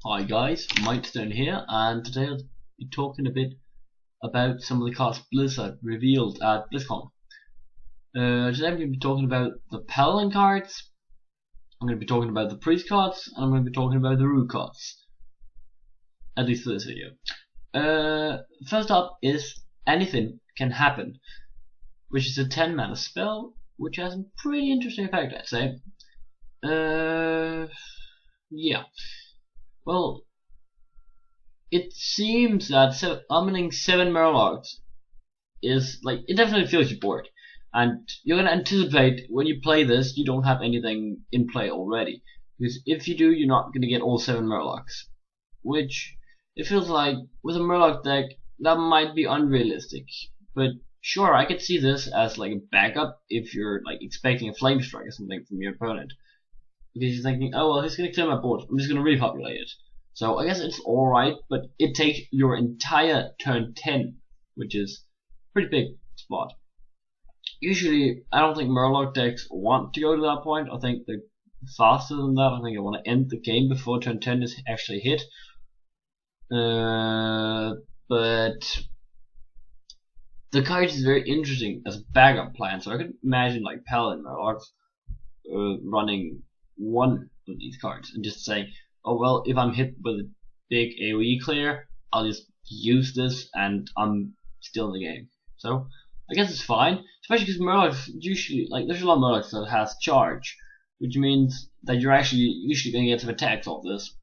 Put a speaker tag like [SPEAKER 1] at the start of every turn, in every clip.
[SPEAKER 1] Hi guys, Mindstone here, and today I'll be talking a bit about some of the cards Blizzard revealed at blizzcon. Today I'm going to be talking about the Paladin cards, I'm going to be talking about the Priest cards, and I'm going to be talking about the Rouge cards. At least for this video. First up is Anything Can Happen, which is a 10 mana spell, which has a pretty interesting effect, I'd say. Yeah. Well, it seems that summoning 7 Murlocs is like, it definitely feels you bored, and you're gonna anticipate when you play this you don't have anything in play already, because if you do, you're not gonna get all 7 Murlocs, which it feels like with a Murloc deck that might be unrealistic. But sure, I could see this as like a backup if you're like expecting a flame strike or something from your opponent. Because you're thinking, oh well, he's gonna clear my board, I'm just gonna repopulate it. So I guess it's alright, but it takes your entire turn 10, which is a pretty big spot. Usually, I don't think Murloc decks want to go to that point. I think they're faster than that. I think they want to end the game before turn 10 is actually hit. But the card is very interesting as a backup plan. So I could imagine like Paladin Murlocs running one of these cards and just saying, oh well, if I'm hit with a big AoE clear, I'll just use this and I'm still in the game. So I guess it's fine, especially because Murlocs usually, like, there's a lot of Murlocs that has charge, which means that you're actually usually going to get some attacks off this.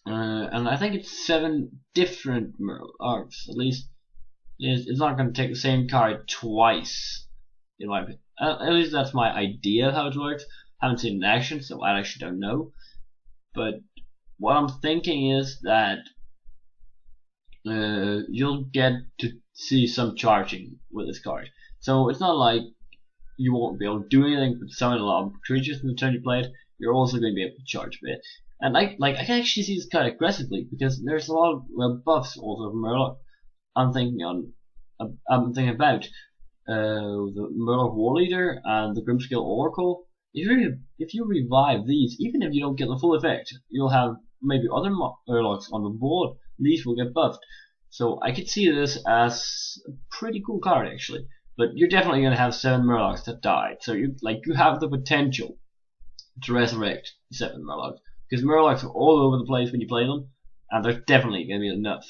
[SPEAKER 1] And I think it's 7 different Murlocs, at least. It's not going to take the same card twice, in my opinion. At least that's my idea of how it works. I haven't seen it in action, so I actually don't know. But what I'm thinking is that you'll get to see some charging with this card. So it's not like you won't be able to do anything but summon a lot of creatures in the turn you play it. You're also going to be able to charge a bit. And I can actually see this card aggressively because there's a lot of buffs also from Murloc. I'm thinking about the Murloc War Leader and the Grimskill Oracle. If you revive these, even if you don't get the full effect, you'll have maybe other Murlocs on the board. These will get buffed. So I could see this as a pretty cool card actually. But you're definitely gonna have 7 Murlocs that died. So you have the potential to resurrect 7 Murlocs. Because Murlocs are all over the place when you play them, and there's definitely gonna be enough.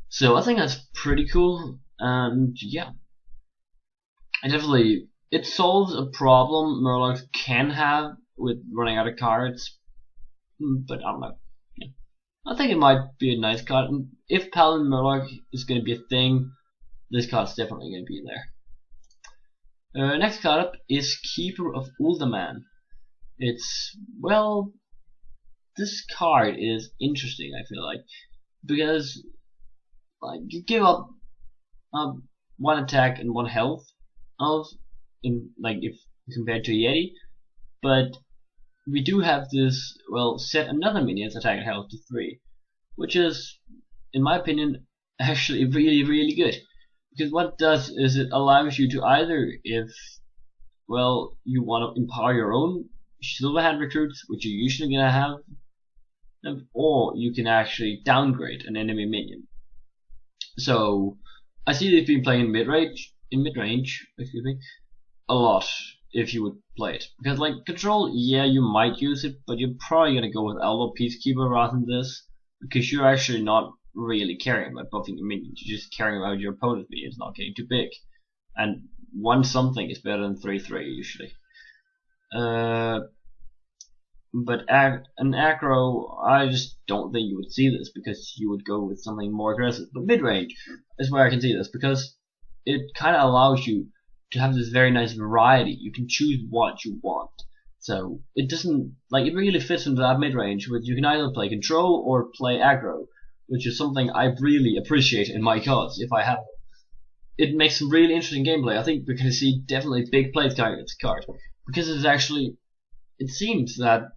[SPEAKER 1] So I think that's pretty cool, and yeah. It solves a problem Murlocs can have with running out of cards, but I don't know. Yeah. I think it might be a nice card, and if Paladin Murloc is going to be a thing, this card's definitely going to be there. Next card up is Keeper of Uldaman. This card is interesting, I feel like, because you give up 1 attack and 1 health if compared to Yeti, but we do have this, set another minion's attack and health to 3, which is, in my opinion, actually really, really good. Because what it does is it allows you to either, if you want to empower your own Silverhand recruits, which you're usually gonna have, or you can actually downgrade an enemy minion. So I see they've been playing mid-range, a lot if you would play it. Because like control, yeah, you might use it, but you're probably gonna go with Elbow Peacekeeper rather than this, because you're actually not really caring about buffing your minions, you're just caring about your opponent's minions not getting too big. And 1 something is better than 3/3 usually. But an aggro, I just don't think you would see this, because you would go with something more aggressive. But mid-range is where I can see this, because it kind of allows you to have this very nice variety. You can choose what you want. So it doesn't, it really fits into that mid-range, which you can either play control or play aggro, which is something I really appreciate in my cards, if I have them. It makes some really interesting gameplay. I think we're going to see definitely big plays coming with this card, because it seems that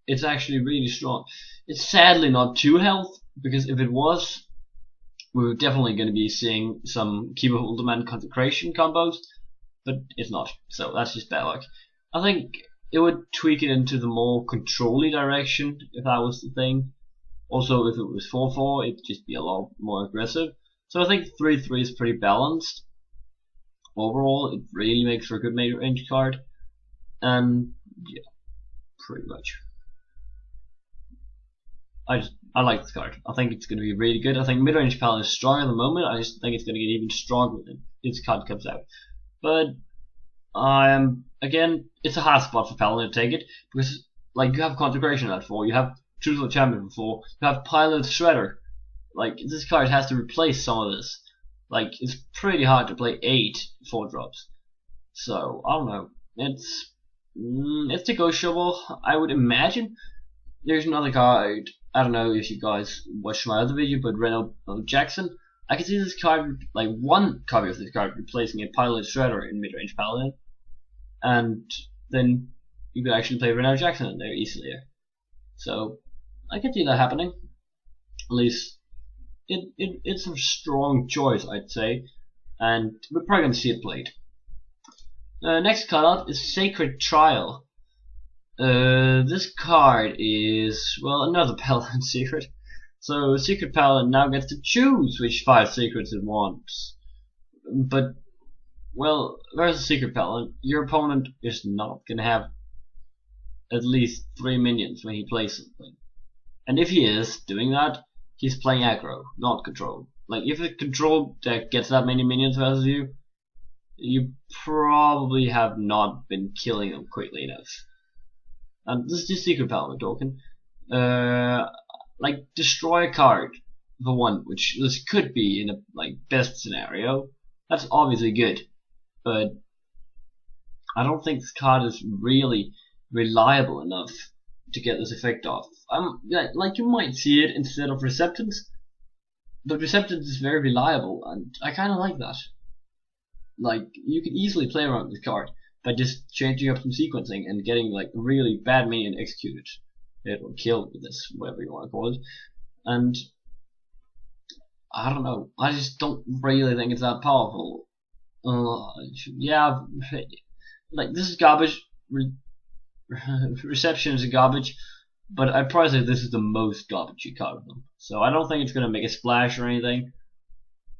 [SPEAKER 1] it's actually really strong. It's sadly not 2 health, because if it was, we were definitely going to be seeing some Keeper of Uldaman Consecration combos, but it's not, so that's just bad luck. I think it would tweak it into the more control-y direction if that was the thing. Also, if it was 4/4, it'd just be a lot more aggressive. So I think 3/3 is pretty balanced. Overall, it really makes for a good mid-range card. And yeah, pretty much. I like this card. I think it's going to be really good. I think mid-range Paladin is strong at the moment. I just think it's going to get even stronger when this card comes out. But again, it's a hard spot for Paladin to take it because like you have Consecration at 4, you have Truthful Champion for 4, you have Pilot Shredder. Like this card has to replace some of this. Like it's pretty hard to play 8 4-drops. So I don't know. It's negotiable. I would imagine. There's another card. I don't know if you guys watched my other video, but Reno Jackson. I can see this card, like one copy of this card, replacing a Pilot Shredder in mid-range Paladin, and then you could actually play Reno Jackson in there easily. So I can see that happening. At least it's a strong choice, I'd say, and we're probably going to see it played. Next card is Sacred Trial. This card is, well, another Paladin secret. So Secret Paladin now gets to choose which 5 secrets it wants. But, well, versus Secret Paladin, your opponent is not gonna have at least 3 minions when he plays something. And if he is doing that, he's playing aggro, not control. Like, if a control deck gets that many minions versus you, you probably have not been killing them quickly enough. And this is just Secret Paladin token. Like destroy a card for 1, which this could be in a like best scenario. That's obviously good, but I don't think this card is really reliable enough to get this effect off. Like you might see it instead of Receptance, but Receptance is very reliable, and I kind of like that. Like you can easily play around with this card by just changing up some sequencing and getting like a really bad minion executed. It or killed with this, whatever you want to call it. And I don't know, I just don't really think it's that powerful. Yeah, like this is garbage. Reception is garbage, but I'd probably say this is the most garbagey card of them. So I don't think it's gonna make a splash or anything.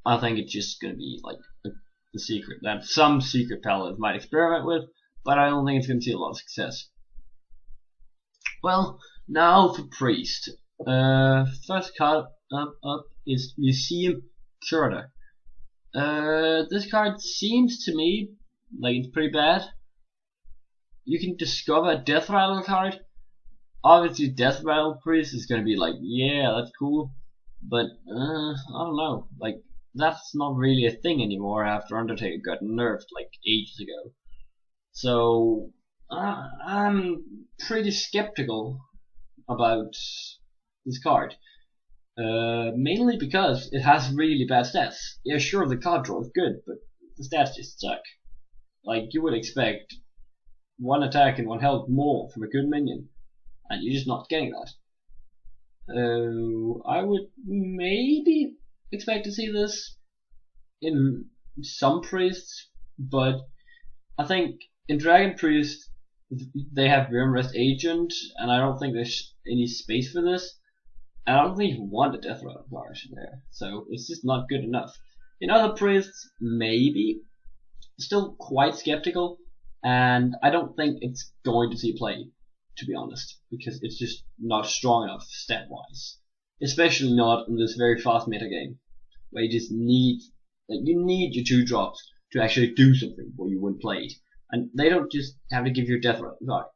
[SPEAKER 1] I think it's just gonna be like the secret that some secret paladins might experiment with, but I don't think it's gonna see a lot of success. Well, now for Priest. First card up is Museum Curator. This card seems to me like it's pretty bad. You can discover a Death Rattle card. Obviously, Death Rattle Priest is gonna be like, yeah, that's cool, but I don't know. Like that's not really a thing anymore after Undertaker got nerfed like ages ago. So I'm pretty skeptical about this card. Mainly because it has really bad stats. Yeah, sure, the card draw is good, but the stats just suck. Like, you would expect 1 attack and 1 health more from a good minion, and you're just not getting that. I would maybe expect to see this in some priests, but I think in Dragon Priest they have Wormrest Agent, and I don't think there's any space for this. And I don't think you want a Death Rattle card there, so it's just not good enough. In other priests, maybe. Still quite skeptical, and I don't think it's going to see play, to be honest, because it's just not strong enough stat-wise. Especially not in this very fast meta game, where you just need, like, you need your 2 drops to actually do something where you wouldn't play it. And they don't just have to give you a Death Rattle card.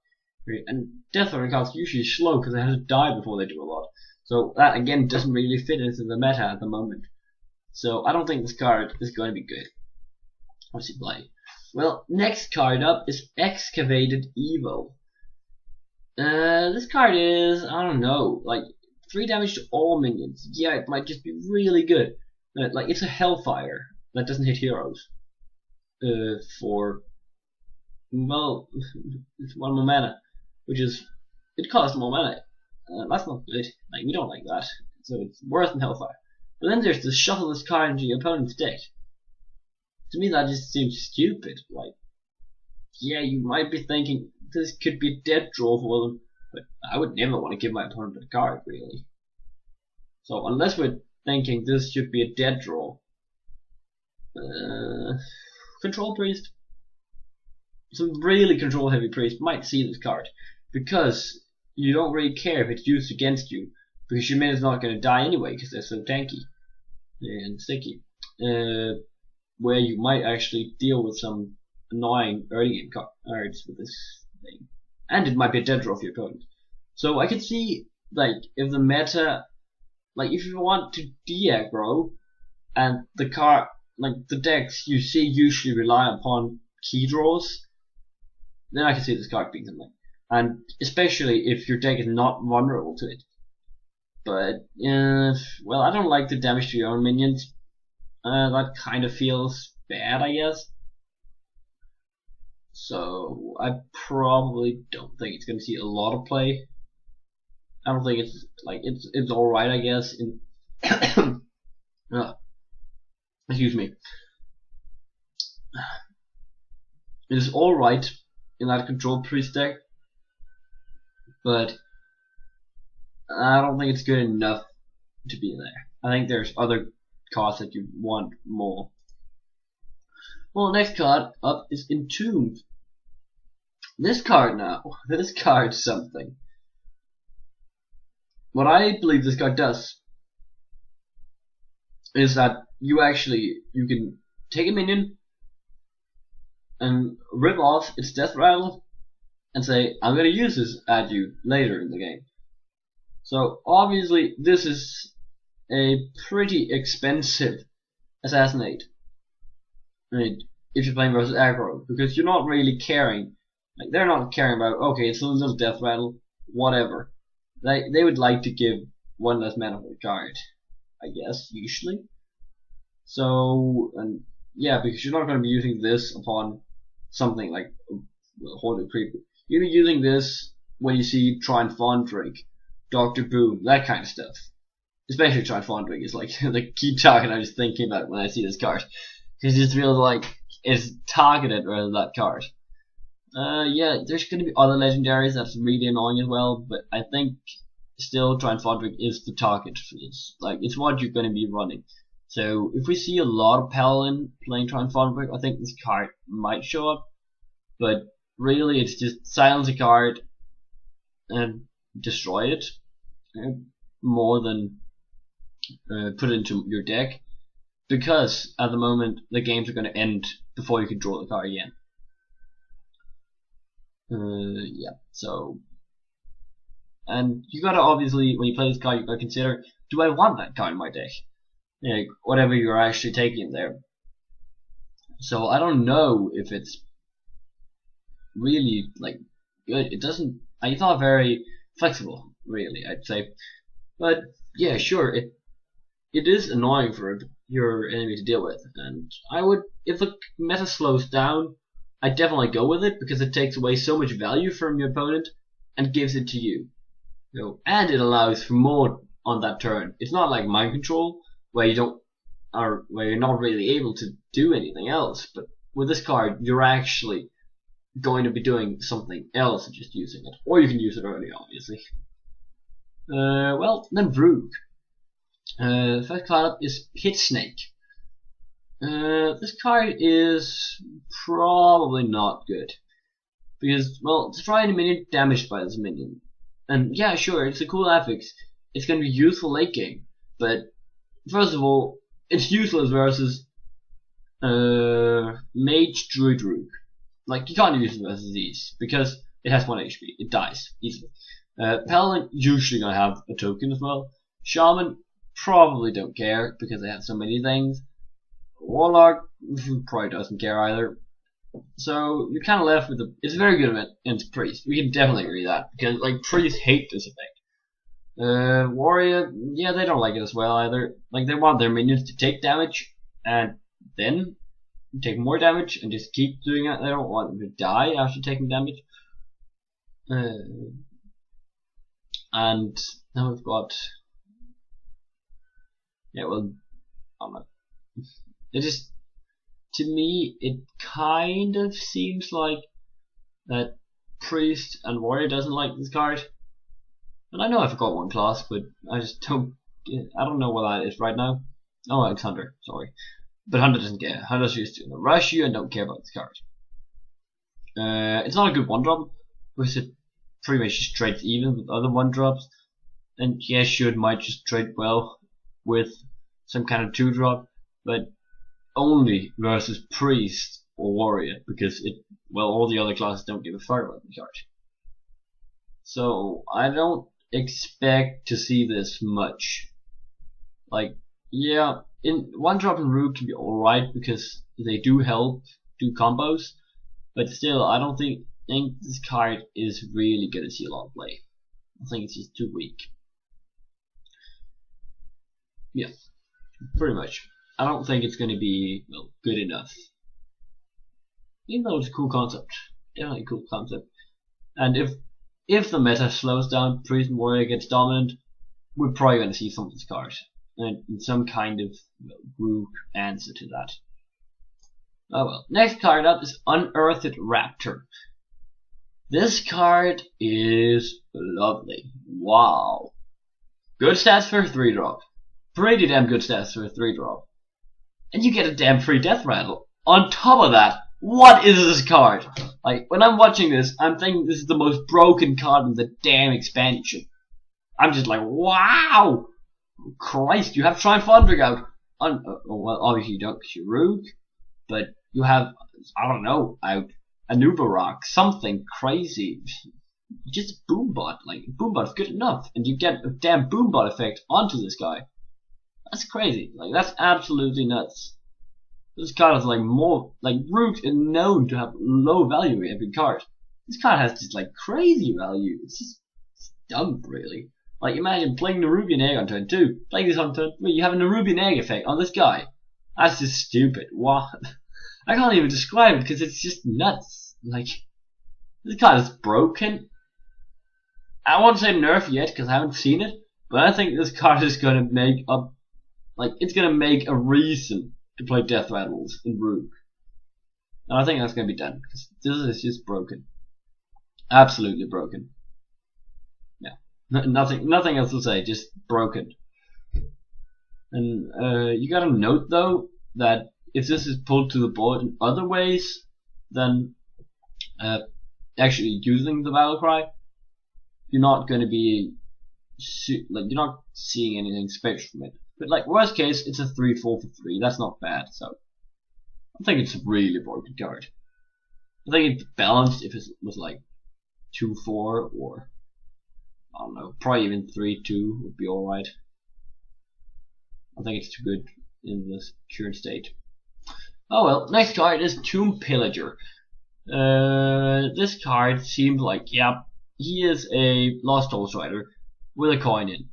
[SPEAKER 1] And Death Rattle cards are usually slow because they have to die before they do a lot. So that again doesn't really fit into the meta at the moment. So I don't think this card is going to be good. What's he play? Well, next card up is Excavated Evil. This card is, I don't know, like 3 damage to all minions. Yeah, it might just be really good. Like it's a Hellfire that doesn't hit heroes. For, well, it's 1 more mana, which is, it costs more mana. That's not good. Like, we don't like that. So it's worse than Hellfire. But then there's the shuffle this card into your opponent's deck. To me, that just seems stupid. Like, yeah, you might be thinking this could be a dead draw for them, but I would never want to give my opponent a card, really. So unless we're thinking this should be a dead draw, Control Priest, some really control heavy priest might see this card, because you don't really care if it's used against you, because your min is not going to die anyway because they're so tanky and sticky. Where you might actually deal with some annoying early game cards with this thing, and it might be a dead draw for your opponent. So I could see, like, if the meta, like if you want to de-aggro and the card, like the decks you see usually rely upon key draws, then I can see this card being something, and especially if your deck is not vulnerable to it. But well, I don't like the damage to your own minions. That kind of feels bad, I guess. So I probably don't think it's gonna see a lot of play. I don't think it's like it's all right, I guess. In excuse me. It is all right in that control priest deck, but I don't think it's good enough to be there. I think there's other cards that you want more. Well, next card up is Entombed. This card now, this card's something. What I believe this card does is that you can take a minion and rip off its death rattle and say, I'm gonna use this at you later in the game. So obviously this is a pretty expensive assassinate, right, if you're playing versus aggro, because you're not really caring, like they're not caring about, okay, it's a little death rattle, whatever. They would like to give one less mana for the card, I guess, usually. So, and yeah, because you're not going to be using this upon something like Holy Creep. You'll be using this when you see Triumphantrik, Dr. Boom, that kind of stuff. Especially Triumphantrik is like the key target I'm just thinking about when I see this card. Because it just feels like it's targeted rather than that card. Yeah, there's going to be other legendaries that's really annoying as well, but I think still Triumphantrik is the target for this. Like, it's what you're going to be running. So if we see a lot of Paladin playing Triumphantrik, I think this card might show up, but really it's just silence a card and destroy it, more than put it into your deck, because at the moment the games are going to end before you can draw the card again. Yeah, so, and you gotta obviously, when you play this card, you gotta consider, do I want that card in my deck? Like, whatever you're actually taking there. So I don't know if it's really like good. It's not very flexible, really, I'd say. But yeah, sure, it is annoying for your enemy to deal with, and I would, if the meta slows down, I'd definitely go with it, because it takes away so much value from your opponent and gives it to you. And it allows for more on that turn. It's not like mind control, where you're not really able to do anything else, but with this card you're actually going to be doing something else than just using it. Or you can use it early, obviously. Well, then Rouge. First card up is Pit Snake. This card is probably not good, because, well, destroy any minion damaged by this minion. And yeah, sure, it's a cool affix. It's going to be useful late game, but first of all, it's useless versus Mage Druid Rouge. Like, you can't use it versus these, because it has 1 HP. It dies easily. Paladin usually going to have a token as well. Sharman probably don't care, because they have so many things. Warlock probably doesn't care either. So you're kind of left with it's very good against Priest. We can definitely agree that, because like Priests hate this effect. Warrior, yeah, they don't like it as well either. Like, they want their minions to take damage and then take more damage and just keep doing it. They don't want them to die after taking damage. And now we've got, yeah, well, I don't know. It just, to me, it kind of seems like that Priest and Warrior doesn't like this card. And I know I forgot one class, but I just don't. I don't know what that is right now. Oh, it's Hunter. Sorry, but Hunter doesn't care. Hunter's used to rush you and don't care about this card. It's not a good one drop, because it pretty much just trades even with other one drops. And yes, sure, it might just trade well with some kind of 2-drop, but only versus Priest or Warrior, because all the other classes don't give a fuck about the card. So I don't expect to see this much. Like, yeah, in 1-drop and Rouge can be alright because they do help do combos, but still, I don't think this card is really gonna see a lot of play. I think it's just too weak. Yeah, pretty much. I don't think it's gonna be good enough. Even though it's a cool concept, definitely a cool concept. And if the meta slows down, Priest and Warrior gets dominant, we're probably gonna see some of this card and some kind of group answer to that. Oh well. Next card up is Unearthed Raptor. This card is lovely. Wow. Good stats for a 3-drop. Pretty damn good stats for a 3-drop. And you get a damn free death rattle. On top of that, what is this card? Like, when I'm watching this, I'm thinking this is the most broken card in the damn expansion. I'm just like, wow! Christ, you have Triumph Underg out. Well, obviously you don't because you're Rouge, but you have, I don't know, out Anubarak, something crazy. Just Boombot, like, Boombot's good enough, and you get a damn Boombot effect onto this guy. That's crazy, like, that's absolutely nuts. This card is like more, like, Rouge is known to have low value in every card. This card has just like crazy value. It's dumb, really. Like, imagine playing Nerubian Egg on turn 2, playing this on turn 3, you have a Nerubian Egg effect on this guy. That's just stupid. What? I can't even describe it because it's just nuts. Like, this card is broken. I won't say nerf yet because I haven't seen it, but I think this card is gonna make up, like, it's gonna make a reason to play Death Rattles in Rouge. And I think that's gonna be done because this is just broken. Absolutely broken. Yeah. Nothing else to say, just broken. And you gotta note though that if this is pulled to the board in other ways than actually using the battle cry, you're not gonna be you're not seeing anything special from it. But like worst case, it's a 3/4 for 3. That's not bad. So I think it's a really broken card. I think it's balanced if it was like 2/4 or I don't know, probably even 3/2 would be alright. I think it's too good in this current state. Oh well, next card is Tomb Pillager. This card seems like, yeah, he is a Lost Souls rider with a coin in.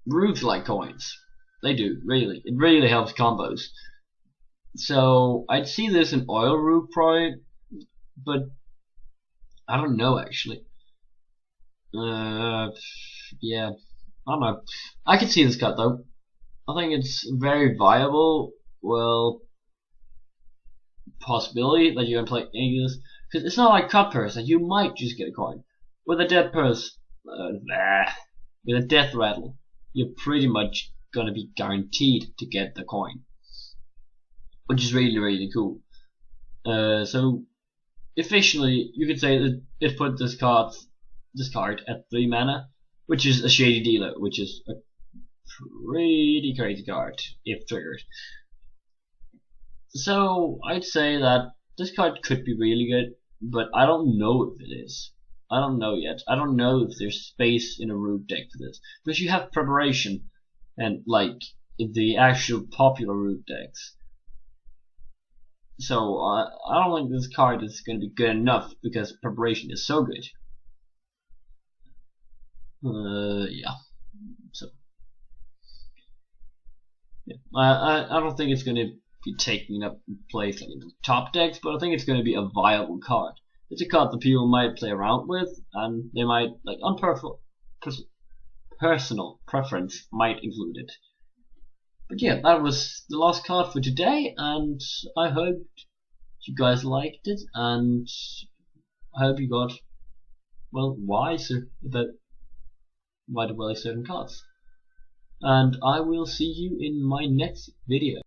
[SPEAKER 1] Rouge like coins. They do, really. It really helps combos. So I'd see this in Oil Rouge probably, but I don't know actually. Yeah, I don't know. I could see this cut though. I think it's very viable. Well, possibility that you're gonna play any of this because it's not like cut purse that you might just get a coin. With a dead purse, with a death rattle, you're pretty much gonna be guaranteed to get the coin, which is really cool. So officially, you could say that it put this card at 3 mana, which is a Shady Dealer, which is a pretty crazy card if triggered. So I'd say that this card could be really good, but I don't know if it is. I don't know yet. I don't know if there's space in a Rouge deck for this, because you have preparation and like the actual popular Rouge decks. So I don't think this card is going to be good enough because preparation is so good. Yeah. So yeah, I don't think it's going to be taking up place like in the top decks, but I think it's going to be a viable card. It's a card that people might play around with, and they might, like, on personal preference, might include it. But yeah, that was the last card for today, and I hope you guys liked it, and I hope you got well, why do certain cards? And I will see you in my next video.